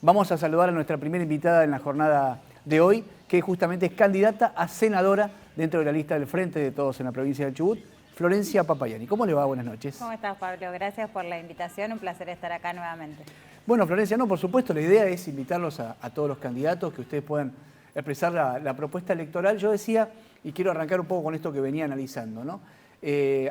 Vamos a saludar a nuestra primera invitada en la jornada de hoy, que justamente es candidata a senadora dentro de la lista del Frente de Todos en la provincia de Chubut, Florencia Papayani. ¿Cómo le va? Buenas noches. ¿Cómo estás, Pablo? Gracias por la invitación, un placer estar acá nuevamente. Bueno, Florencia, no, por supuesto, la idea es invitarlos a todos los candidatos, que ustedes puedan expresar la propuesta electoral. Yo decía, y quiero arrancar un poco con esto que venía analizando, ¿no?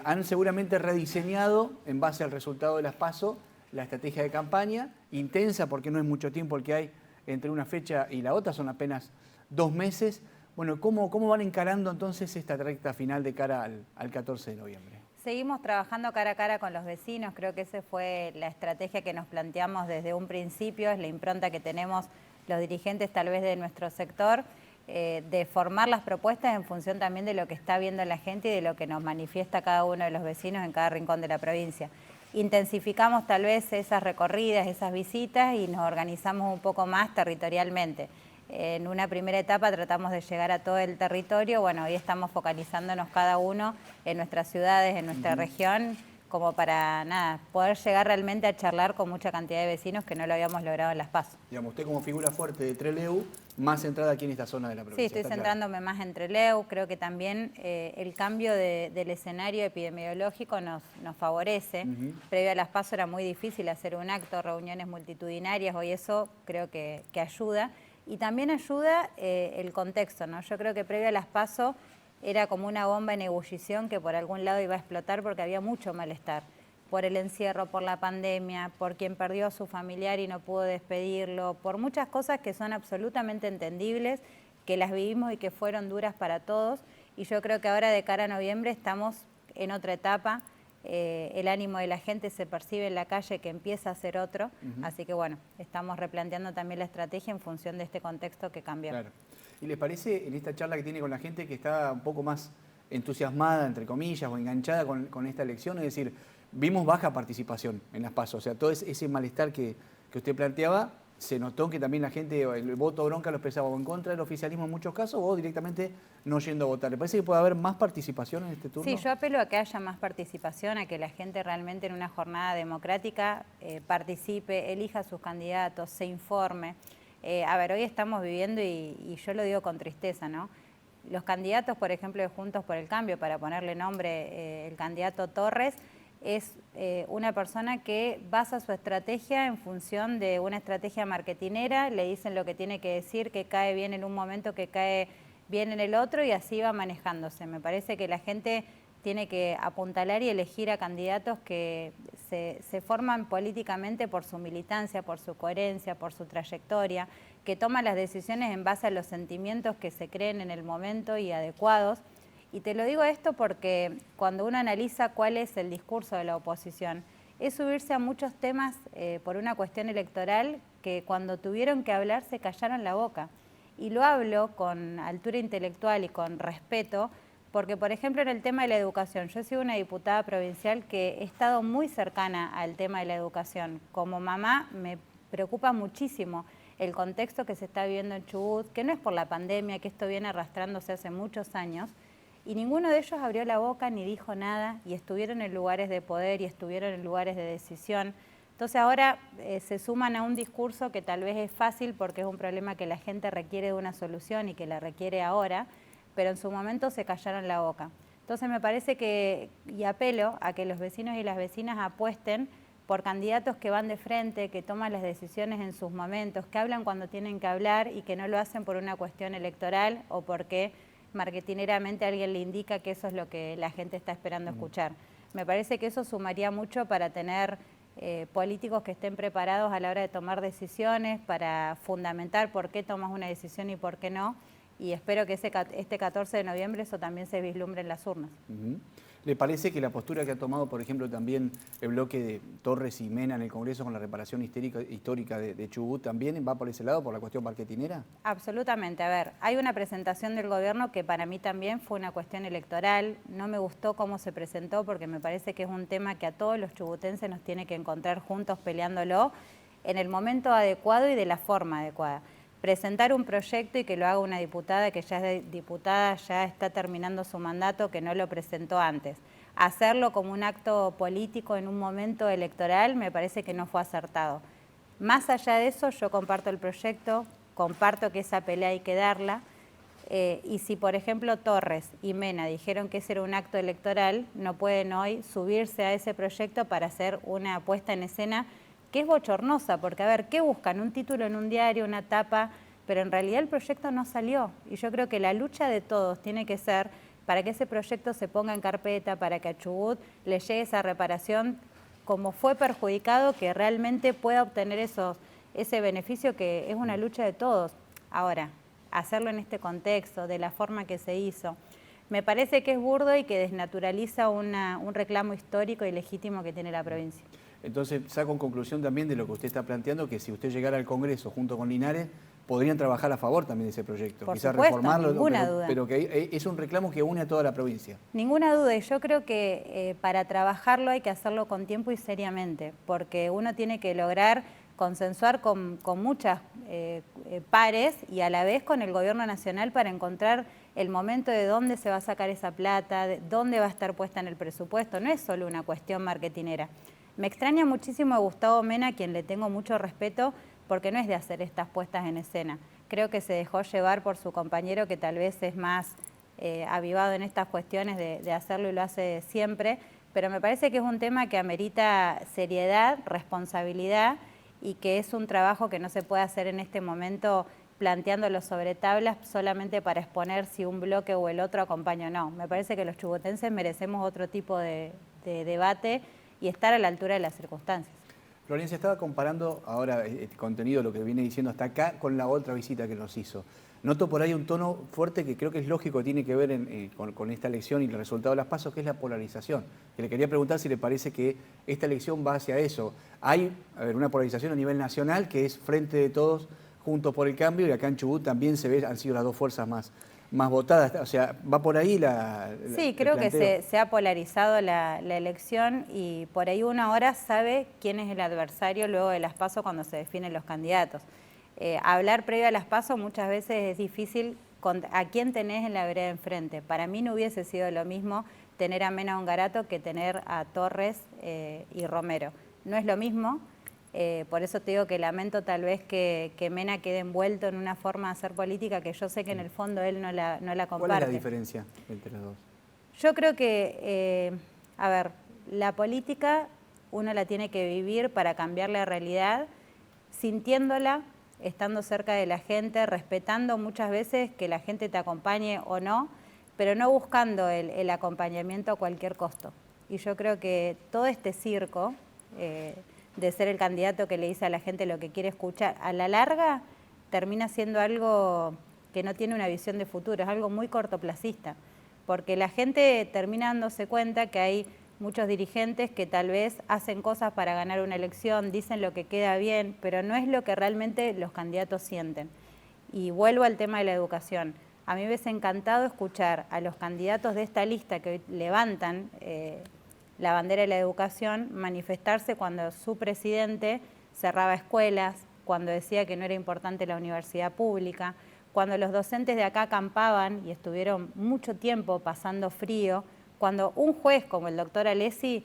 Han seguramente rediseñado, en base al resultado de las PASO, la estrategia de campaña, intensa porque no es mucho tiempo el que hay entre una fecha y la otra, son apenas 2 meses. Bueno, ¿cómo van encarando entonces esta recta final de cara al 14 de noviembre? Seguimos trabajando cara a cara con los vecinos, creo que esa fue la estrategia que nos planteamos desde un principio, es la impronta que tenemos los dirigentes tal vez de nuestro sector, de formar las propuestas en función también de lo que está viendo la gente y de lo que nos manifiesta cada uno de los vecinos en cada rincón de la provincia. Intensificamos tal vez esas recorridas, esas visitas y nos organizamos un poco más territorialmente. En una primera etapa tratamos de llegar a todo el territorio, bueno, hoy estamos focalizándonos cada uno en nuestras ciudades, en nuestra región, como para poder llegar realmente a charlar con mucha cantidad de vecinos que no lo habíamos logrado en las PASO. Digamos, usted como figura fuerte de Trelew, más centrada aquí en esta zona de la provincia. Sí, estoy centrándome más en Trelew, creo que también el cambio del escenario epidemiológico nos favorece. Previo a las PASO era muy difícil hacer un acto, reuniones multitudinarias, hoy eso creo que ayuda. Y también ayuda el contexto, ¿no? Yo creo que previo a las PASO era como una bomba en ebullición que por algún lado iba a explotar porque había mucho malestar. Por el encierro, por la pandemia, por quien perdió a su familiar y no pudo despedirlo, por muchas cosas que son absolutamente entendibles, que las vivimos y que fueron duras para todos. Y yo creo que ahora de cara a noviembre estamos en otra etapa. El ánimo de la gente se percibe en la calle que empieza a ser otro, así que bueno, estamos replanteando también la estrategia en función de este contexto que cambió. Claro. ¿Y les parece en esta charla que tiene con la gente que está un poco más entusiasmada, entre comillas, o enganchada con esta elección? Es decir, vimos baja participación en las PASO, o sea, todo ese malestar que usted planteaba, se notó que también la gente, el voto bronca lo expresaba o en contra del oficialismo en muchos casos o directamente no yendo a votar. ¿Le parece que puede haber más participación en este turno? Sí, yo apelo a que haya más participación, a que la gente realmente en una jornada democrática participe, elija a sus candidatos, se informe. A ver, hoy estamos viviendo, y yo lo digo con tristeza, ¿no? Los candidatos, por ejemplo, de Juntos por el Cambio, para ponerle nombre, el candidato Torres, es una persona que basa su estrategia en función de una estrategia marketinera, le dicen lo que tiene que decir, que cae bien en un momento, que cae bien en el otro, y así va manejándose. Me parece que la gente tiene que apuntalar y elegir a candidatos que se forman políticamente por su militancia, por su coherencia, por su trayectoria, que toman las decisiones en base a los sentimientos que se creen en el momento y adecuados. Y te lo digo esto porque cuando uno analiza cuál es el discurso de la oposición, es subirse a muchos temas por una cuestión electoral que cuando tuvieron que hablar se callaron la boca. Y lo hablo con altura intelectual y con respeto porque, por ejemplo, en el tema de la educación, yo he sido una diputada provincial que he estado muy cercana al tema de la educación. Como mamá me preocupa muchísimo el contexto que se está viviendo en Chubut, que no es por la pandemia, que esto viene arrastrándose hace muchos años, y ninguno de ellos abrió la boca ni dijo nada, y estuvieron en lugares de poder y estuvieron en lugares de decisión. Entonces ahora se suman a un discurso que tal vez es fácil porque es un problema que la gente requiere de una solución y que la requiere ahora, pero en su momento se callaron la boca. Entonces me parece que, y apelo a que los vecinos y las vecinas apuesten por candidatos que van de frente, que toman las decisiones en sus momentos, que hablan cuando tienen que hablar y que no lo hacen por una cuestión electoral o porque marketineramente alguien le indica que eso es lo que la gente está esperando escuchar. Me parece que eso sumaría mucho para tener políticos que estén preparados a la hora de tomar decisiones, para fundamentar por qué tomas una decisión y por qué no, y espero que este 14 de noviembre eso también se vislumbre en las urnas. ¿Le parece que la postura que ha tomado, por ejemplo, también el bloque de Torres y Mena en el Congreso con la reparación histórica de Chubut también va por ese lado, por la cuestión marketinera? Absolutamente. A ver, hay una presentación del gobierno que para mí también fue una cuestión electoral. No me gustó cómo se presentó porque me parece que es un tema que a todos los chubutenses nos tiene que encontrar juntos peleándolo en el momento adecuado y de la forma adecuada. Presentar un proyecto y que lo haga una diputada que ya es diputada, ya está terminando su mandato, que no lo presentó antes. Hacerlo como un acto político en un momento electoral me parece que no fue acertado. Más allá de eso, yo comparto el proyecto, comparto que esa pelea hay que darla, y si, por ejemplo, Torres y Mena dijeron que ese era un acto electoral, no pueden hoy subirse a ese proyecto para hacer una puesta en escena que es bochornosa, porque, a ver, ¿qué buscan? Un título en un diario, una tapa, pero en realidad el proyecto no salió. Y yo creo que la lucha de todos tiene que ser para que ese proyecto se ponga en carpeta, para que a Chubut le llegue esa reparación como fue perjudicado, que realmente pueda obtener ese beneficio, que es una lucha de todos. Ahora, hacerlo en este contexto, de la forma que se hizo, me parece que es burdo y que desnaturaliza un reclamo histórico y legítimo que tiene la provincia. Entonces, saco en conclusión también de lo que usted está planteando, que si usted llegara al Congreso junto con Linares, podrían trabajar a favor también de ese proyecto. Por quizás supuesto, reformarlo, ninguna duda. pero que es un reclamo que une a toda la provincia. Ninguna duda, y yo creo que para trabajarlo hay que hacerlo con tiempo y seriamente, porque uno tiene que lograr consensuar con muchas pares y a la vez con el gobierno nacional para encontrar el momento de dónde se va a sacar esa plata, de dónde va a estar puesta en el presupuesto. No es solo una cuestión marketinera. Me extraña muchísimo a Gustavo Mena, a quien le tengo mucho respeto, porque no es de hacer estas puestas en escena. Creo que se dejó llevar por su compañero, que tal vez es más avivado en estas cuestiones de hacerlo y lo hace siempre, pero me parece que es un tema que amerita seriedad, responsabilidad, y que es un trabajo que no se puede hacer en este momento planteándolo sobre tablas solamente para exponer si un bloque o el otro acompaña o no. Me parece que los chubutenses merecemos otro tipo de debate y estar a la altura de las circunstancias. Florencia, estaba comparando ahora el contenido, lo que viene diciendo hasta acá, con la otra visita que nos hizo. Noto por ahí un tono fuerte que creo que es lógico, tiene que ver con esta elección y el resultado de las PASO, que es la polarización. Que le quería preguntar si le parece que esta elección va hacia eso. Hay, una polarización a nivel nacional que es Frente de Todos, Juntos por el Cambio, y acá en Chubut también se ve, han sido las dos fuerzas más votadas. O sea, ¿va por ahí Sí, creo que se ha polarizado la elección, y por ahí uno ahora sabe quién es el adversario luego de las PASO cuando se definen los candidatos. Hablar previo a las PASO muchas veces es difícil a quién tenés en la vereda enfrente. Para mí no hubiese sido lo mismo tener a Mena Ongarato que tener a Torres y Romero. No es lo mismo. Por eso te digo que lamento tal vez que Mena quede envuelto en una forma de hacer política que yo sé que en el fondo él no la comparte. ¿Cuál es la diferencia entre los dos? Yo creo que, la política uno la tiene que vivir para cambiar la realidad, sintiéndola, estando cerca de la gente, respetando muchas veces que la gente te acompañe o no, pero no buscando el acompañamiento a cualquier costo. Y yo creo que todo este circo de ser el candidato que le dice a la gente lo que quiere escuchar, a la larga termina siendo algo que no tiene una visión de futuro, es algo muy cortoplacista, porque la gente termina dándose cuenta que hay muchos dirigentes que tal vez hacen cosas para ganar una elección, dicen lo que queda bien, pero no es lo que realmente los candidatos sienten. Y vuelvo al tema de la educación. A mí me hubiese encantado escuchar a los candidatos de esta lista que hoy levantan la bandera de la educación manifestarse cuando su presidente cerraba escuelas, cuando decía que no era importante la universidad pública, cuando los docentes de acá acampaban y estuvieron mucho tiempo pasando frío, cuando un juez como el doctor Alessi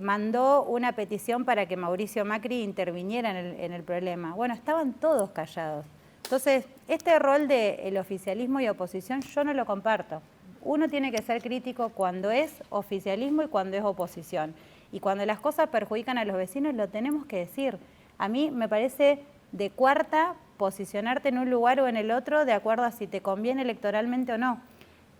mandó una petición para que Mauricio Macri interviniera en el problema. Bueno, estaban todos callados. Entonces, este rol del oficialismo y oposición yo no lo comparto. Uno tiene que ser crítico cuando es oficialismo y cuando es oposición. Y cuando las cosas perjudican a los vecinos, lo tenemos que decir. A mí me parece de cuarta posicionarte en un lugar o en el otro de acuerdo a si te conviene electoralmente o no.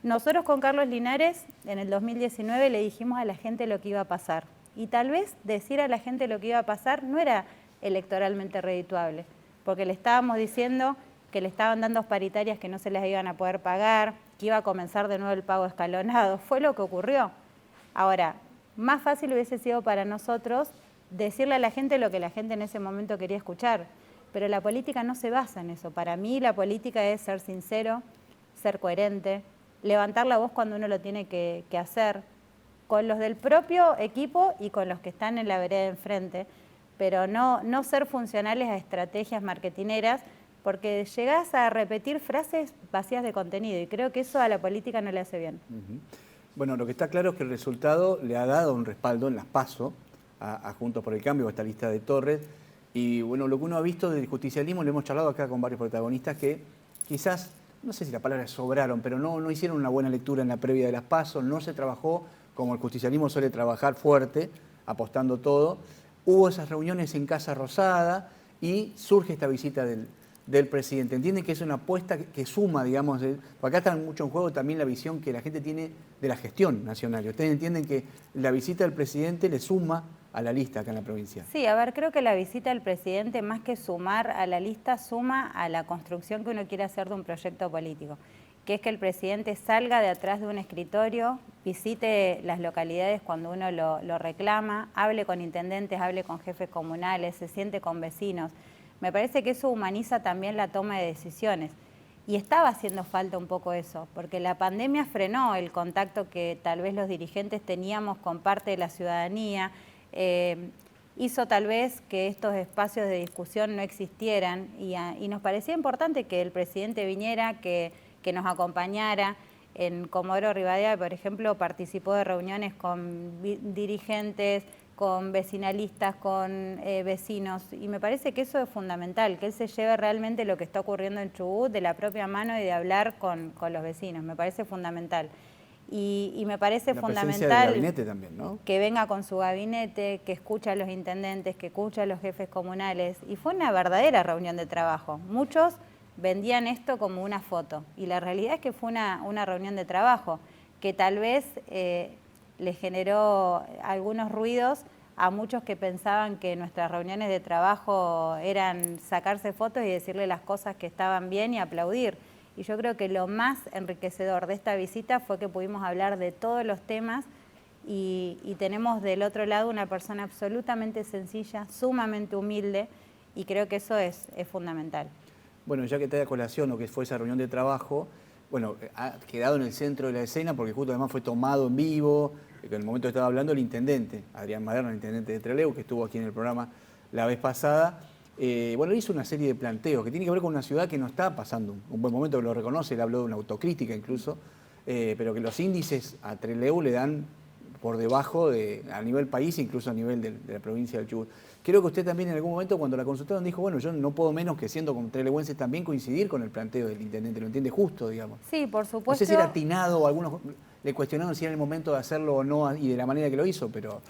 Nosotros con Carlos Linares en el 2019 le dijimos a la gente lo que iba a pasar. Y tal vez decir a la gente lo que iba a pasar no era electoralmente redituable, porque le estábamos diciendo que le estaban dando paritarias que no se las iban a poder pagar, que iba a comenzar de nuevo el pago escalonado. Fue lo que ocurrió. Ahora, más fácil hubiese sido para nosotros decirle a la gente lo que la gente en ese momento quería escuchar. Pero la política no se basa en eso. Para mí la política es ser sincero, ser coherente, levantar la voz cuando uno lo tiene que hacer, con los del propio equipo y con los que están en la vereda de enfrente, pero no ser funcionales a estrategias marketineras, porque llegás a repetir frases vacías de contenido y creo que eso a la política no le hace bien. Bueno, lo que está claro es que el resultado le ha dado un respaldo en las PASO a Juntos por el Cambio, a esta lista de Torres, Y bueno, lo que uno ha visto del justicialismo, lo hemos charlado acá con varios protagonistas que quizás, no sé si la palabra es sobraron, pero no hicieron una buena lectura en la previa de las PASO, no se trabajó como el justicialismo suele trabajar fuerte, apostando todo. Hubo esas reuniones en Casa Rosada y surge esta visita del presidente. ¿Entienden que es una apuesta que suma, digamos, porque acá está mucho en juego también la visión que la gente tiene de la gestión nacional? ¿Ustedes entienden que la visita del presidente le suma a la lista acá en la provincia? Sí, a ver, creo que la visita del presidente, más que sumar a la lista, suma a la construcción que uno quiere hacer de un proyecto político, que es que el presidente salga de atrás de un escritorio, visite las localidades cuando uno lo reclama, hable con intendentes, hable con jefes comunales, se siente con vecinos. Me parece que eso humaniza también la toma de decisiones. Y estaba haciendo falta un poco eso, porque la pandemia frenó el contacto que tal vez los dirigentes teníamos con parte de la ciudadanía, hizo tal vez que estos espacios de discusión no existieran y nos parecía importante que el presidente viniera, que nos acompañara. En Comodoro Rivadavia, por ejemplo, participó de reuniones con dirigentes, con vecinalistas, con vecinos, y me parece que eso es fundamental, que él se lleve realmente lo que está ocurriendo en Chubut de la propia mano y de hablar con los vecinos, me parece fundamental. Y me parece fundamental gabinete también, ¿no? Que venga con su gabinete, que escuche a los intendentes, que escuche a los jefes comunales, y fue una verdadera reunión de trabajo. Muchos vendían esto como una foto, y la realidad es que fue una reunión de trabajo, que tal vez le generó algunos ruidos a muchos que pensaban que nuestras reuniones de trabajo eran sacarse fotos y decirle las cosas que estaban bien y aplaudir. Y yo creo que lo más enriquecedor de esta visita fue que pudimos hablar de todos los temas y tenemos del otro lado una persona absolutamente sencilla, sumamente humilde, y creo que eso es fundamental. Bueno, ya que te da colación lo que fue esa reunión de trabajo, bueno, ha quedado en el centro de la escena porque justo además fue tomado en vivo, en el momento que estaba hablando el intendente, Adrián Maderna, el intendente de Trelew, que estuvo aquí en el programa la vez pasada. Bueno, él hizo una serie de planteos que tiene que ver con una ciudad que no está pasando un buen momento, que lo reconoce, él habló de una autocrítica incluso, pero que los índices a Trelew le dan por debajo a nivel país, incluso a nivel de la provincia del Chubut. Creo que usted también en algún momento cuando la consultaron dijo, bueno, yo no puedo menos que siendo con trelewenses también coincidir con el planteo del intendente, lo entiende justo, digamos. Sí, por supuesto. No sé si era atinado o algunos le cuestionaron si era el momento de hacerlo o no y de la manera que lo hizo, pero...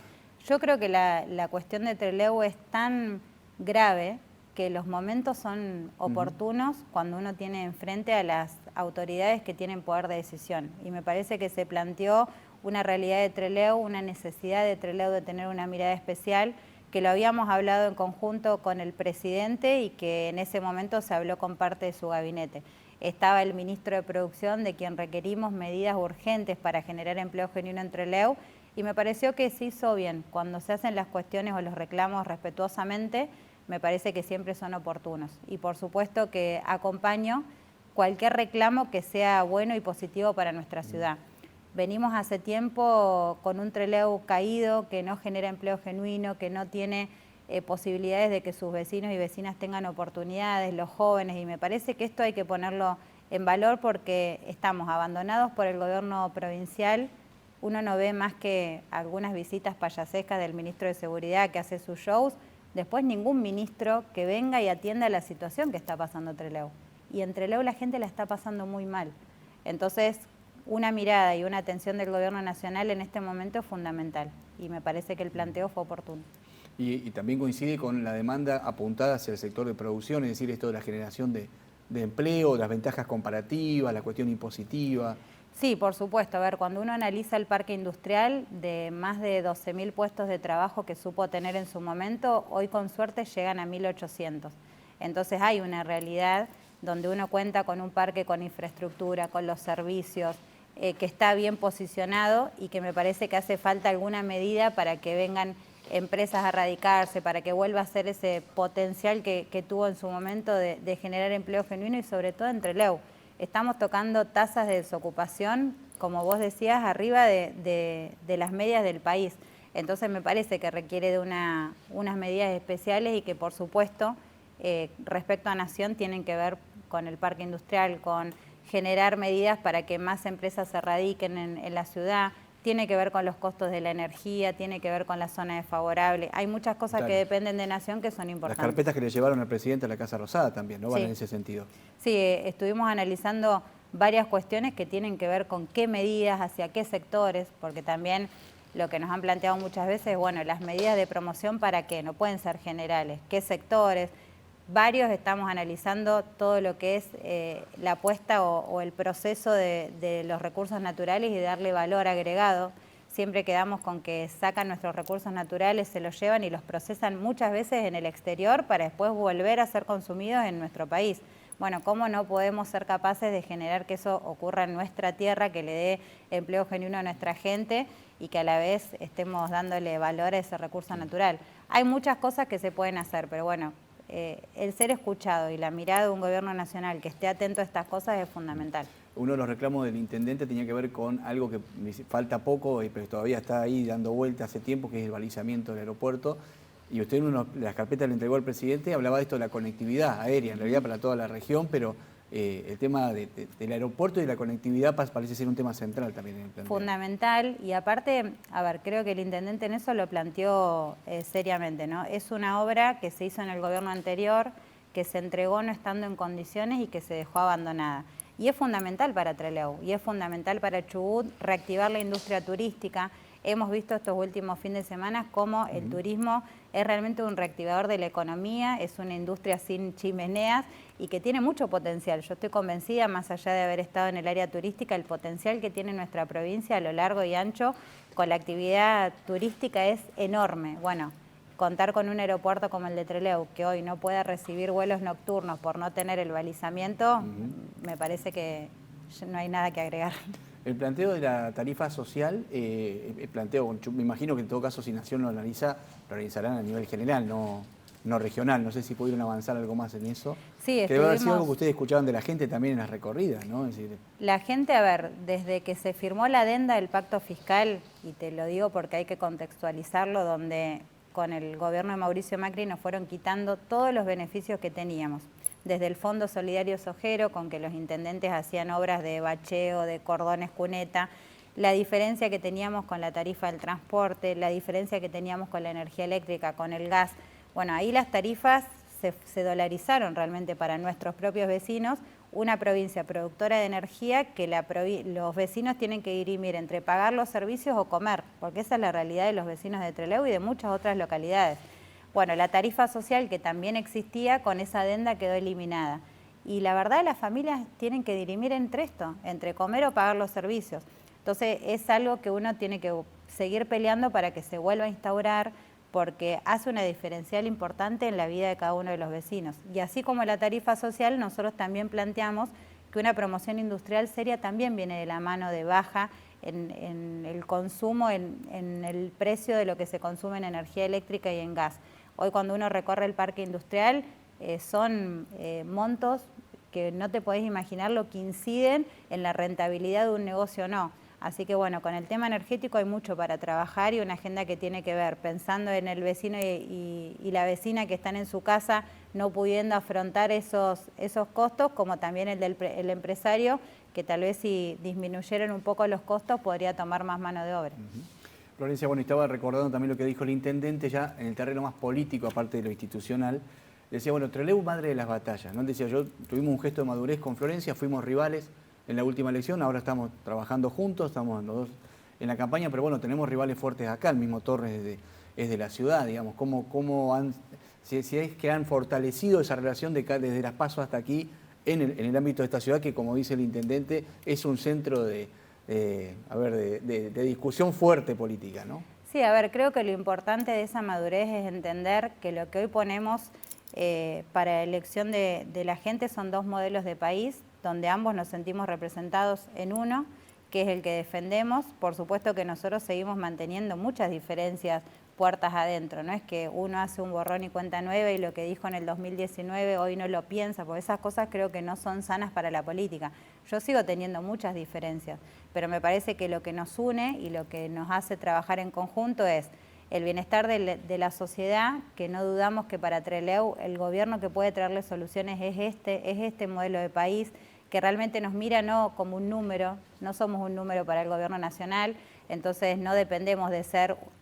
Yo creo que la cuestión de Trelew es tan grave que los momentos son oportunos cuando uno tiene enfrente a las autoridades que tienen poder de decisión. Y me parece que se planteó una realidad de Trelew, una necesidad de Trelew de tener una mirada especial, que lo habíamos hablado en conjunto con el presidente y que en ese momento se habló con parte de su gabinete. Estaba el ministro de Producción, de quien requerimos medidas urgentes para generar empleo genuino en Trelew, y me pareció que se hizo bien. Cuando se hacen las cuestiones o los reclamos respetuosamente, me parece que siempre son oportunos. Y por supuesto que acompaño cualquier reclamo que sea bueno y positivo para nuestra ciudad. Venimos hace tiempo con un Trelew caído, que no genera empleo genuino, que no tiene posibilidades de que sus vecinos y vecinas tengan oportunidades, los jóvenes, y me parece que esto hay que ponerlo en valor porque estamos abandonados por el gobierno provincial. Uno no ve más que algunas visitas payasescas del ministro de Seguridad que hace sus shows, después ningún ministro que venga y atienda la situación que está pasando Trelew. Y en Trelew la gente la está pasando muy mal. Entonces, una mirada y una atención del gobierno nacional en este momento es fundamental y me parece que el planteo fue oportuno. Y también coincide con la demanda apuntada hacia el sector de producción, es decir, esto de la generación de empleo, las ventajas comparativas, la cuestión impositiva. Sí, por supuesto. A ver, cuando uno analiza el parque industrial de más de 12.000 puestos de trabajo que supo tener en su momento, hoy con suerte llegan a 1.800. Entonces hay una realidad donde uno cuenta con un parque con infraestructura, con los servicios, que está bien posicionado y que me parece que hace falta alguna medida para que vengan empresas a radicarse, para que vuelva a ser ese potencial que tuvo en su momento de generar empleo genuino y sobre todo en Trelew. Estamos tocando tasas de desocupación, como vos decías, arriba de las medias del país. Entonces me parece que requiere de unas medidas especiales y que por supuesto respecto a Nación tienen que ver con el parque industrial, con generar medidas para que más empresas se radiquen en la ciudad, tiene que ver con los costos de la energía, tiene que ver con la zona desfavorable. Hay muchas cosas que dependen de Nación que son importantes. Las carpetas que le llevaron al presidente a la Casa Rosada también, ¿no? Van en ese sentido. Sí, estuvimos analizando varias cuestiones que tienen que ver con qué medidas, hacia qué sectores, porque también lo que nos han planteado muchas veces, bueno, las medidas de promoción para qué, no pueden ser generales, qué sectores. Varios estamos analizando todo lo que es la apuesta o el proceso de los recursos naturales y darle valor agregado. Siempre quedamos con que sacan nuestros recursos naturales, se los llevan y los procesan muchas veces en el exterior para después volver a ser consumidos en nuestro país. Bueno, ¿cómo no podemos ser capaces de generar que eso ocurra en nuestra tierra, que le dé empleo genuino a nuestra gente y que a la vez estemos dándole valor a ese recurso natural? Hay muchas cosas que se pueden hacer, pero bueno, el ser escuchado y la mirada de un gobierno nacional que esté atento a estas cosas es fundamental. Uno de los reclamos del intendente tenía que ver con algo que falta poco, pero todavía está ahí dando vuelta hace tiempo, que es el balizamiento del aeropuerto. Y usted en una de las carpetas le entregó al presidente, hablaba de esto de la conectividad aérea, en realidad para toda la región, pero el tema del aeropuerto y la conectividad parece ser un tema central también en el planteo. Fundamental, y aparte, a ver, creo que el intendente en eso lo planteó seriamente, ¿no? Es una obra que se hizo en el gobierno anterior, que se entregó no estando en condiciones y que se dejó abandonada. Y es fundamental para Trelew, y es fundamental para Chubut reactivar la industria turística. Hemos visto estos últimos fines de semana cómo el turismo es realmente un reactivador de la economía, es una industria sin chimeneas y que tiene mucho potencial. Yo estoy convencida, más allá de haber estado en el área turística, el potencial que tiene nuestra provincia a lo largo y ancho con la actividad turística es enorme. Bueno, contar con un aeropuerto como el de Trelew, que hoy no pueda recibir vuelos nocturnos por no tener el balizamiento, me parece que no hay nada que agregar. El planteo de la tarifa social, me imagino que en todo caso si Nación lo analiza, lo analizarán a nivel general, no regional. No sé si pudieron avanzar algo más en eso. Sí, que debe haber sido algo que ustedes escuchaban de la gente también en las recorridas, ¿no? Es decir, la gente, a ver, desde que se firmó la adenda del pacto fiscal, y te lo digo porque hay que contextualizarlo, donde con el gobierno de Mauricio Macri nos fueron quitando todos los beneficios que teníamos. Desde el Fondo Solidario Sojero, con que los intendentes hacían obras de bacheo, de cordones cuneta, la diferencia que teníamos con la tarifa del transporte, la diferencia que teníamos con la energía eléctrica, con el gas. Bueno, ahí las tarifas se dolarizaron realmente para nuestros propios vecinos, una provincia productora de energía que los vecinos tienen que dirimir entre pagar los servicios o comer, porque esa es la realidad de los vecinos de Trelew y de muchas otras localidades. Bueno, la tarifa social que también existía con esa adenda quedó eliminada. Y la verdad las familias tienen que dirimir entre esto, entre comer o pagar los servicios. Entonces es algo que uno tiene que seguir peleando para que se vuelva a instaurar, porque hace una diferencial importante en la vida de cada uno de los vecinos. Y así como la tarifa social, nosotros también planteamos que una promoción industrial seria también viene de la mano de baja en el consumo, en el precio de lo que se consume en energía eléctrica y en gas. Hoy cuando uno recorre el parque industrial son montos que no te podés imaginar lo que inciden en la rentabilidad de un negocio o no. Así que bueno, con el tema energético hay mucho para trabajar y una agenda que tiene que ver, pensando en el vecino y la vecina que están en su casa no pudiendo afrontar esos costos, como también el empresario, que tal vez si disminuyeran un poco los costos podría tomar más mano de obra. Florencia, bueno, estaba recordando también lo que dijo el intendente ya en el terreno más político, aparte de lo institucional. Decía, bueno, Trelew, madre de las batallas, ¿no? Decía, tuvimos un gesto de madurez con Florencia, fuimos rivales en la última elección, ahora estamos trabajando juntos, estamos los dos en la campaña, pero bueno, tenemos rivales fuertes acá, el mismo Torres es de la ciudad, digamos, si es que han fortalecido esa relación desde las PASO hasta aquí en el ámbito de esta ciudad, que como dice el intendente, es un centro de discusión fuerte política, ¿no? Sí, a ver, creo que lo importante de esa madurez es entender que lo que hoy ponemos para la elección de la gente son dos modelos de país, donde ambos nos sentimos representados en uno, que es el que defendemos. Por supuesto que nosotros seguimos manteniendo muchas diferencias puertas adentro, no es que uno hace un borrón y cuenta nueva y lo que dijo en el 2019 hoy no lo piensa, porque esas cosas creo que no son sanas para la política. Yo sigo teniendo muchas diferencias, pero me parece que lo que nos une y lo que nos hace trabajar en conjunto es el bienestar de la sociedad, que no dudamos que para Trelew el gobierno que puede traerle soluciones es este modelo de país, que realmente nos mira no como un número, no somos un número para el gobierno nacional, Entonces no dependemos de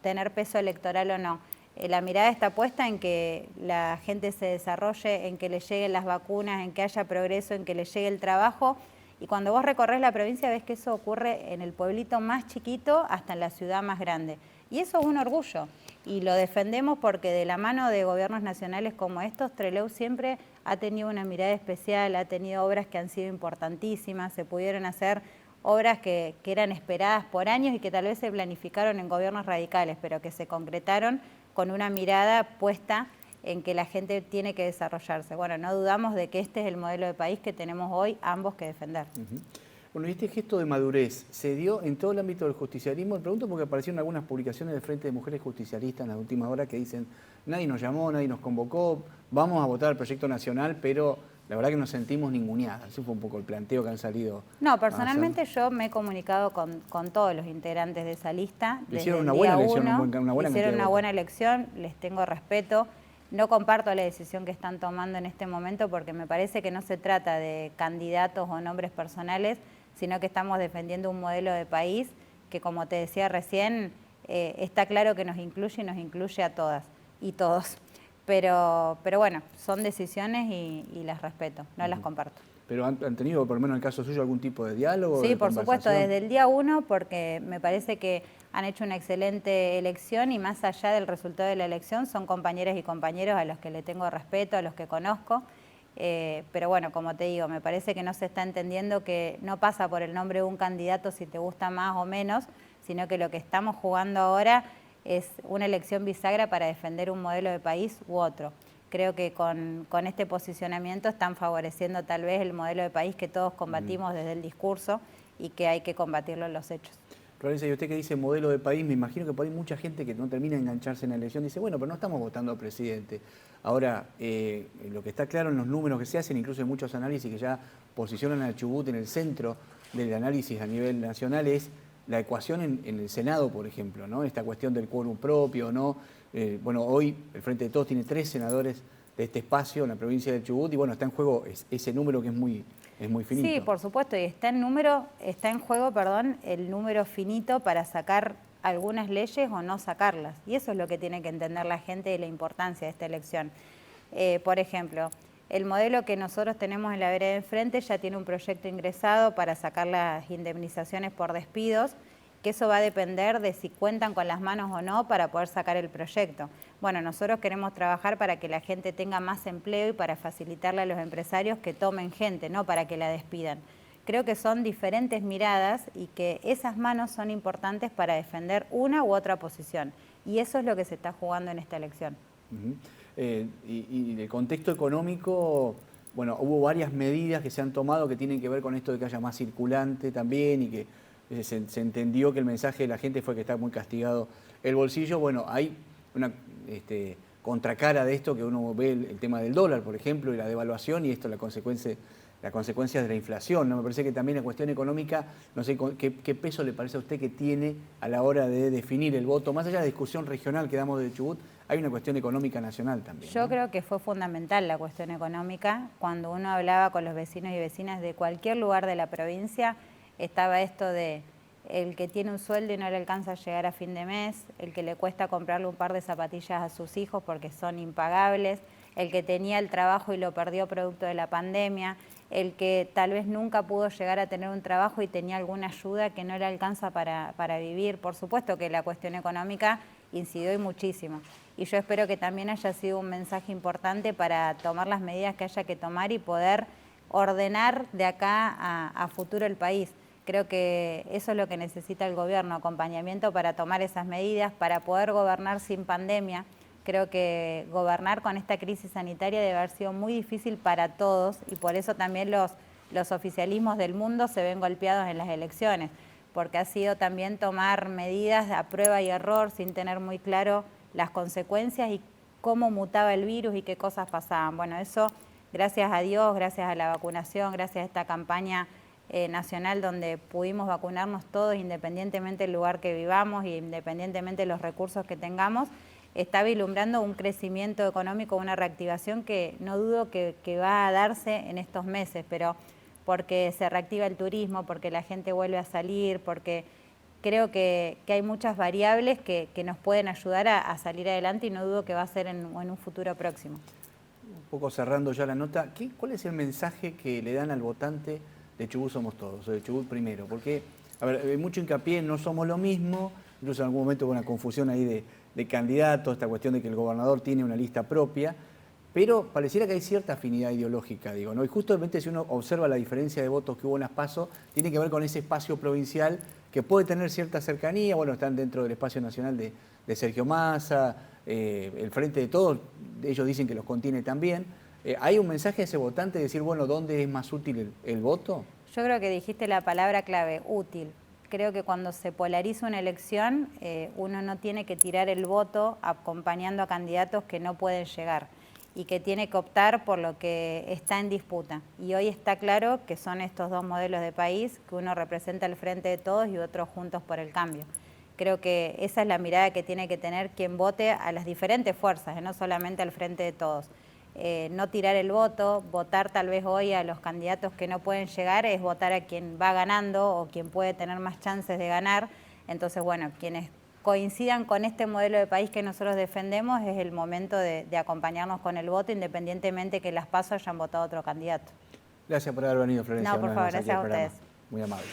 tener peso electoral o no. La mirada está puesta en que la gente se desarrolle, en que le lleguen las vacunas, en que haya progreso, en que le llegue el trabajo. Y cuando vos recorres la provincia ves que eso ocurre en el pueblito más chiquito hasta en la ciudad más grande. Y eso es un orgullo. Y lo defendemos porque de la mano de gobiernos nacionales como estos, Trelew siempre ha tenido una mirada especial, ha tenido obras que han sido importantísimas, se pudieron hacer obras que eran esperadas por años y que tal vez se planificaron en gobiernos radicales, pero que se concretaron con una mirada puesta en que la gente tiene que desarrollarse. Bueno, no dudamos de que este es el modelo de país que tenemos hoy ambos que defender. Bueno, y este gesto de madurez se dio en todo el ámbito del justicialismo. Le pregunto porque aparecieron algunas publicaciones del Frente de Mujeres Justicialistas en las últimas horas que dicen nadie nos llamó, nadie nos convocó, vamos a votar el proyecto nacional, pero la verdad que nos sentimos ninguneadas. Ese fue un poco el planteo que han salido. No, personalmente yo me he comunicado con todos los integrantes de esa lista. Hicieron una buena elección, hicieron una buena elección, les tengo respeto. No comparto la decisión que están tomando en este momento porque me parece que no se trata de candidatos o nombres personales, sino que estamos defendiendo un modelo de país que, como te decía recién, está claro que nos incluye a todas y todos. Pero bueno, son decisiones y las respeto, no las comparto. ¿Pero han tenido, por lo menos en el caso suyo, algún tipo de diálogo? Sí, por supuesto, desde el día 1, porque me parece que han hecho una excelente elección y más allá del resultado de la elección son compañeras y compañeros a los que le tengo respeto, a los que conozco. Pero bueno, como te digo, me parece que no se está entendiendo que no pasa por el nombre de un candidato si te gusta más o menos, sino que lo que estamos jugando ahora es una elección bisagra para defender un modelo de país u otro. Creo que con este posicionamiento están favoreciendo tal vez el modelo de país que todos combatimos desde el discurso y que hay que combatirlo en los hechos. Florencia, y usted que dice modelo de país, me imagino que por ahí mucha gente que no termina de engancharse en la elección dice, bueno, pero no estamos votando al presidente. Ahora, lo que está claro en los números que se hacen, incluso en muchos análisis que ya posicionan al Chubut en el centro del análisis a nivel nacional, es la ecuación en el Senado, por ejemplo, ¿no? Esta cuestión del quórum propio, ¿no? Bueno, hoy el Frente de Todos tiene 3 senadores de este espacio en la provincia del Chubut y bueno, está en juego ese número que es muy finito. Sí, por supuesto, y está en juego, el número finito para sacar algunas leyes o no sacarlas. Y eso es lo que tiene que entender la gente de la importancia de esta elección. Por ejemplo, el modelo que nosotros tenemos en la vereda de enfrente ya tiene un proyecto ingresado para sacar las indemnizaciones por despidos, que eso va a depender de si cuentan con las manos o no para poder sacar el proyecto. Bueno, nosotros queremos trabajar para que la gente tenga más empleo y para facilitarle a los empresarios que tomen gente, no para que la despidan. Creo que son diferentes miradas y que esas manos son importantes para defender una u otra posición. Y eso es lo que se está jugando en esta elección. Y el contexto económico, bueno, hubo varias medidas que se han tomado que tienen que ver con esto de que haya más circulante también y que se entendió que el mensaje de la gente fue que está muy castigado el bolsillo. Bueno, hay una contracara de esto que uno ve el tema del dólar, por ejemplo, y la devaluación y esto, la consecuencia de la inflación, ¿no? Me parece que también la cuestión económica, no sé qué peso le parece a usted que tiene a la hora de definir el voto. Más allá de la discusión regional que damos de Chubut, hay una cuestión económica nacional también, ¿no? Yo creo que fue fundamental la cuestión económica. Cuando uno hablaba con los vecinos y vecinas de cualquier lugar de la provincia, estaba esto de el que tiene un sueldo y no le alcanza a llegar a fin de mes, el que le cuesta comprarle un par de zapatillas a sus hijos porque son impagables, el que tenía el trabajo y lo perdió producto de la pandemia, el que tal vez nunca pudo llegar a tener un trabajo y tenía alguna ayuda que no le alcanza para vivir. Por supuesto que la cuestión económica incidió y muchísimo. Y yo espero que también haya sido un mensaje importante para tomar las medidas que haya que tomar y poder ordenar de acá a futuro el país. Creo que eso es lo que necesita el gobierno, acompañamiento para tomar esas medidas, para poder gobernar sin pandemia. Creo que gobernar con esta crisis sanitaria debe haber sido muy difícil para todos y por eso también los oficialismos del mundo se ven golpeados en las elecciones, porque ha sido también tomar medidas a prueba y error sin tener muy claro las consecuencias y cómo mutaba el virus y qué cosas pasaban. Bueno, eso, gracias a Dios, gracias a la vacunación, gracias a esta campaña nacional donde pudimos vacunarnos todos independientemente del lugar que vivamos y independientemente de los recursos que tengamos, está vislumbrando un crecimiento económico, una reactivación que no dudo que va a darse en estos meses, pero porque se reactiva el turismo, porque la gente vuelve a salir, porque creo que hay muchas variables que nos pueden ayudar a salir adelante y no dudo que va a ser en un futuro próximo. Un poco cerrando ya la nota, ¿cuál es el mensaje que le dan al votante de Chubut Somos Todos, o de Chubut Primero? Porque, a ver, hay mucho hincapié en no somos lo mismo, incluso en algún momento hubo una confusión ahí de candidatos, esta cuestión de que el gobernador tiene una lista propia, pero pareciera que hay cierta afinidad ideológica, digo, ¿no? Y justamente si uno observa la diferencia de votos que hubo en las PASO, tiene que ver con ese espacio provincial que puede tener cierta cercanía, bueno, están dentro del espacio nacional de Sergio Massa, el Frente de Todos, ellos dicen que los contiene también. ¿Hay un mensaje a ese votante de decir, bueno, ¿dónde es más útil el voto? Yo creo que dijiste la palabra clave, útil. Creo que cuando se polariza una elección, uno no tiene que tirar el voto acompañando a candidatos que no pueden llegar y que tiene que optar por lo que está en disputa. Y hoy está claro que son estos dos modelos de país, que uno representa el Frente de Todos y otro Juntos por el Cambio. Creo que esa es la mirada que tiene que tener quien vote a las diferentes fuerzas, no solamente al Frente de Todos. No tirar el voto, votar tal vez hoy a los candidatos que no pueden llegar, es votar a quien va ganando o quien puede tener más chances de ganar. Entonces, bueno, quienes coincidan con este modelo de país que nosotros defendemos, es el momento de acompañarnos con el voto, independientemente que las PASO hayan votado a otro candidato. Gracias por haber venido, Florencia. No, por favor, gracias a ustedes. Muy amable.